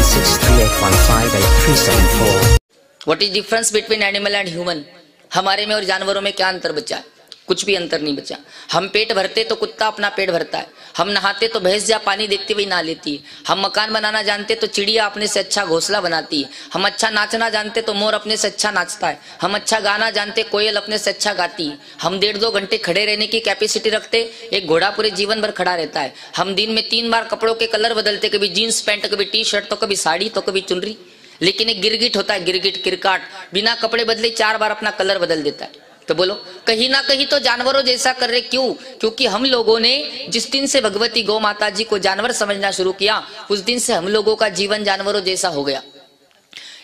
9638158374। What is difference between animal and human? हमारे में और जानवरों में क्या अंतर बचा है? कुछ भी अंतर नहीं बचा। हम पेट भरते तो कुत्ता अपना पेट भरता है, हम नहाते तो भैंस जा पानी देखते हुए नहा लेती है, हम मकान बनाना जानते तो चिड़िया अपने से अच्छा घोंसला बनाती है, हम अच्छा नाचना जानते तो मोर अपने से अच्छा नाचता है, हम अच्छा गाना जानते कोयल अपने से अच्छा गाती है, हम 1.5-2 घंटे खड़े रहने की कैपेसिटी रखते, एक घोड़ा पूरे जीवन भर खड़ा रहता है, हम दिन में 3 बार कपड़ों के कलर बदलते, कभी जीन्स पैंट, कभी टी शर्ट, तो कभी साड़ी, तो कभी चुनरी। लेकिन एक गिरगिट होता है, गिरगिट किरकाट, बिना कपड़े बदले 4 बार अपना कलर बदल देता है। तो बोलो, कहीं ना कहीं तो जानवरों जैसा कर रहे। क्यों? क्योंकि हम लोगों ने जिस दिन से भगवती गौ माता जी को जानवर समझना शुरू किया, उस दिन से हम लोगों का जीवन जानवरों जैसा हो गया।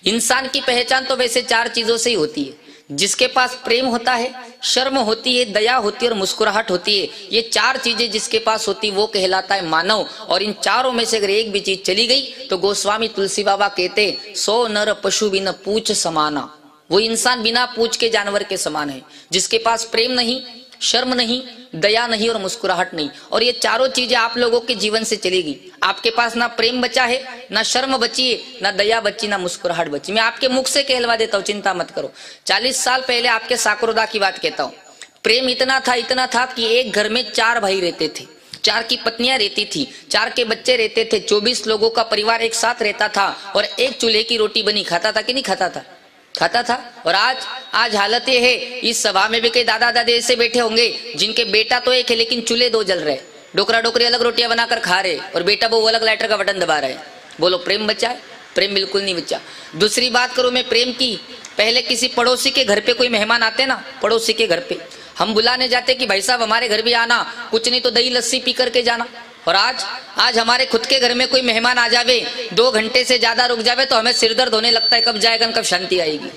इंसान की पहचान तो वैसे 4 चीजों से ही होती है। जिसके पास प्रेम होता है, शर्म होती है, दया होती है और मुस्कुराहट होती है। ये 4 चीजें जिसके पास होती वो कहलाता है मानव। और इन चारों में से अगर एक भी चीज चली गई तो गोस्वामी तुलसी बाबा कहते 100 नर पशु बिन पूछ समाना। वो इंसान बिना पूछ के जानवर के समान है, जिसके पास प्रेम नहीं, शर्म नहीं, दया नहीं और मुस्कुराहट नहीं। और ये चारों चीजें आप लोगों के जीवन से चलेगी। आपके पास ना प्रेम बचा है, ना शर्म बची है, ना दया बची, ना मुस्कुराहट बची। मैं आपके मुख से कहलवा देता हूँ, चिंता मत करो। 40 साल पहले आपके साकरोदा की बात कहता हूँ। प्रेम इतना था कि एक घर में 4 भाई रहते थे, 4 की पत्नियां रहती थी, 4 के बच्चे रहते थे, 24 लोगों का परिवार एक साथ रहता था और एक चूल्हे की रोटी बनी खाता था कि नहीं खाता था? खाता था। और आज हालत ये है, इस सभा में भी कई दादा दादी ऐसे बैठे होंगे जिनके बेटा तो एक है लेकिन चूल्हे 2 जल रहे, डोकरा डोकरी अलग रोटियां बनाकर खा रहे और बेटा वो अलग लाइटर का बटन दबा रहे। बोलो, प्रेम बचा है? प्रेम बिल्कुल नहीं बचा। दूसरी बात करूं मैं प्रेम की, पहले किसी पड़ोसी के घर पे कोई मेहमान आते ना, पड़ोसी के घर पे हम बुलाने जाते कि भाई साहब हमारे घर भी आना, कुछ नहीं तो दही लस्सी पी करके जाना। और आज हमारे खुद के घर में कोई मेहमान आ जावे, 2 घंटे से ज्यादा रुक जावे तो हमें सिर दर्द होने लगता है, कब जाएगा, कब शांति आएगी।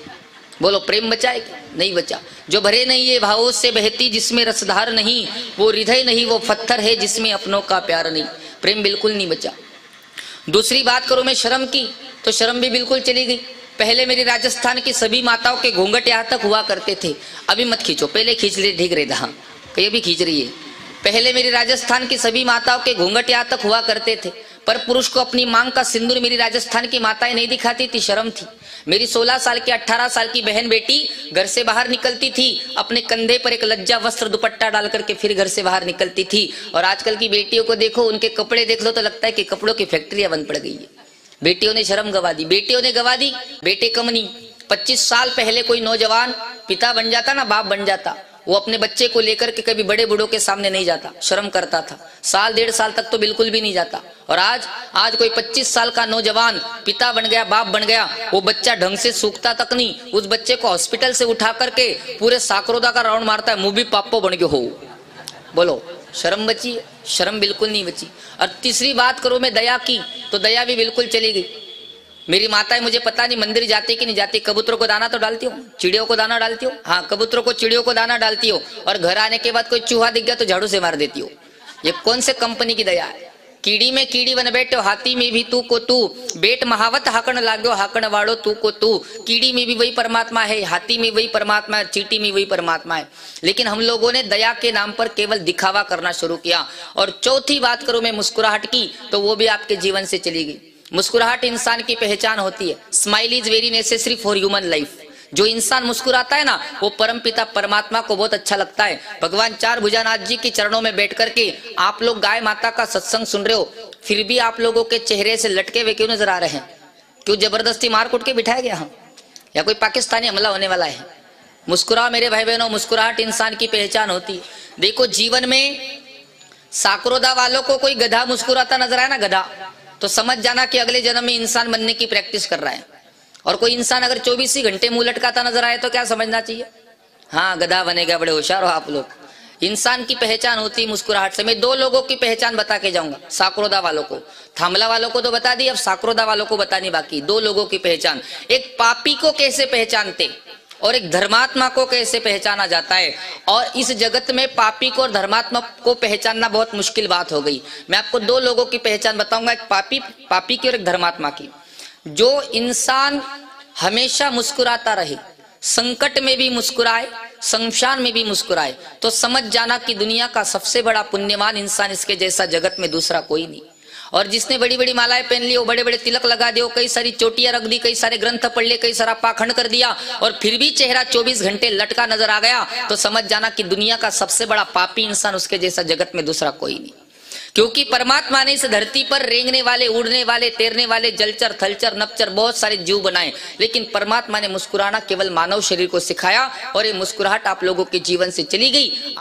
बोलो, प्रेम बचा है? नहीं बचा। जो भरे नहीं ये भावों से बहती, जिसमें रसधार नहीं, वो हृदय नहीं, वो पत्थर है जिसमें अपनों का प्यार नहीं। प्रेम बिल्कुल नहीं बचा। दूसरी बात करूं मैं शर्म की, तो शर्म भी बिल्कुल चली गई। पहले मेरी राजस्थान की सभी माताओं के घूंघट यहाँ तक हुआ करते थे। अभी मत खींचो, पहले खींच ले, ठीक रहता। हाँ, कहीं भी खींच रही है। पहले मेरी राजस्थान की सभी माताओं के घूंघट यहाँ तक हुआ करते थे, पर पुरुष को अपनी मांग का सिंदूर मेरी राजस्थान की माताएं नहीं दिखाती थी, शर्म थी। मेरी 16 साल की 18 साल की बहन बेटी घर से बाहर निकलती थी, अपने कंधे पर एक लज्जा वस्त्र दुपट्टा डाल करके फिर घर से बाहर निकलती थी। और आजकल की बेटियों को देखो, उनके कपड़े देख लो तो लगता है कि कपड़ों की फैक्ट्रियां बंद पड़ गई है। बेटियों ने शर्म गवा दी, बेटियों ने गवा दी, बेटे कम नहीं। 25 साल पहले कोई नौजवान पिता बन जाता ना, बाप बन जाता, वो अपने बच्चे को लेकर के कभी बड़े बूढ़ों के सामने नहीं जाता, शर्म करता था। 1-1.5 साल तक तो बिल्कुल भी नहीं जाता। और आज कोई 25 साल का नौजवान पिता बन गया, बाप बन गया, वो बच्चा ढंग से सूखता तक नहीं, उस बच्चे को हॉस्पिटल से उठा करके पूरे साकरोदा का राउंड मारता है, मुंह भी पापो बन गयो हो। बोलो, शर्म बची? शर्म बिल्कुल नहीं बची। और तीसरी बात करूं मैं दया की, तो दया भी बिल्कुल चली गई। मेरी माताएं, मुझे पता नहीं मंदिर जाती कि नहीं जाती, कबूतरों को दाना तो डालती हो, चिड़ियों को दाना डालती हो? हाँ, कबूतरों को चिड़ियों को दाना डालती हो। और घर आने के बाद कोई चूहा दिख गया तो झाड़ू से मार देती हो। ये कौन से कंपनी की दया है? कीड़ी में कीड़ी बन बैठो, हाथी में भी तू को तू, बेट महावत हाकण लागो, हाकण वाड़ो तू को तू। कीड़ी में भी वही परमात्मा है, हाथी में वही परमात्मा है, चींटी में वही परमात्मा है। लेकिन हम लोगों ने दया के नाम पर केवल दिखावा करना शुरू किया। और चौथी बात करूं मैं मुस्कुराहट की, तो वो भी आपके जीवन से चली गई। मुस्कुराहट इंसान की पहचान होती है। Smile is very necessary for human life. जो इंसान मुस्कुराता है ना, वो परमपिता परमात्मा को बहुत अच्छा लगता है। भगवान 4 भुजानाथ जी के चरणों में बैठ करके आप लोग गाय माता का सत्संग सुन रहे हो, फिर भी आप लोगों के चेहरे से लटके हुए क्यों नजर आ रहे हैं? क्यों जबरदस्ती मार कुट के बिठाया गया हम, या कोई पाकिस्तानी हमला होने वाला है? मुस्कुराओ मेरे भाई बहनों, मुस्कुराहट इंसान की पहचान होती है। देखो, जीवन में साकरोदा वालों को कोई गधा मुस्कुराता नजर आया ना, गधा, तो समझ जाना कि अगले जन्म में इंसान बनने की प्रैक्टिस कर रहा है। और कोई इंसान अगर 24 ही घंटे मुंह लटकाता नजर आए तो क्या समझना चाहिए? हाँ, गधा बनेगा, बड़े होशियार हो आप लोग। इंसान की पहचान होती है मुस्कुराहट से। मैं 2 लोगों की पहचान बता के जाऊंगा, साकरोदा वालों को। थामला वालों को तो बता दी, अब साकरोदा वालों को बतानी बाकी। 2 लोगों की पहचान, एक पापी को कैसे पहचानते और एक धर्मात्मा को कैसे पहचाना जाता है। और इस जगत में पापी को और धर्मात्मा को पहचानना बहुत मुश्किल बात हो गई। मैं आपको 2 लोगों की पहचान बताऊंगा, एक पापी की और एक धर्मात्मा की। जो इंसान हमेशा मुस्कुराता रहे, संकट में भी मुस्कुराए, शमशान में भी मुस्कुराए, तो समझ जाना कि दुनिया का सबसे बड़ा पुण्यवान इंसान, इसके जैसा जगत में दूसरा कोई नहीं। और जिसने बड़ी बड़ी मालाएं पहन ली, वो बड़े बड़े तिलक लगा दिए, कई सारी चोटियां रख दी, कई सारे ग्रंथ पढ़ लिए, कई सारा पाखंड कर दिया, और फिर भी चेहरा 24 घंटे लटका नजर आ गया, तो समझ जाना कि दुनिया का सबसे बड़ा पापी इंसान, उसके जैसा जगत में दूसरा कोई नहीं। क्योंकि परमात्मा ने इस धरती पर रेंगने वाले, उड़ने वाले, तैरने वाले, जलचर, थलचर, नपचर बहुत सारे जीव बनाए, लेकिन परमात्मा ने मुस्कुराना केवल मानव शरीर को सिखाया, और ये मुस्कुराहट आप लोगों के जीवन से चली गई।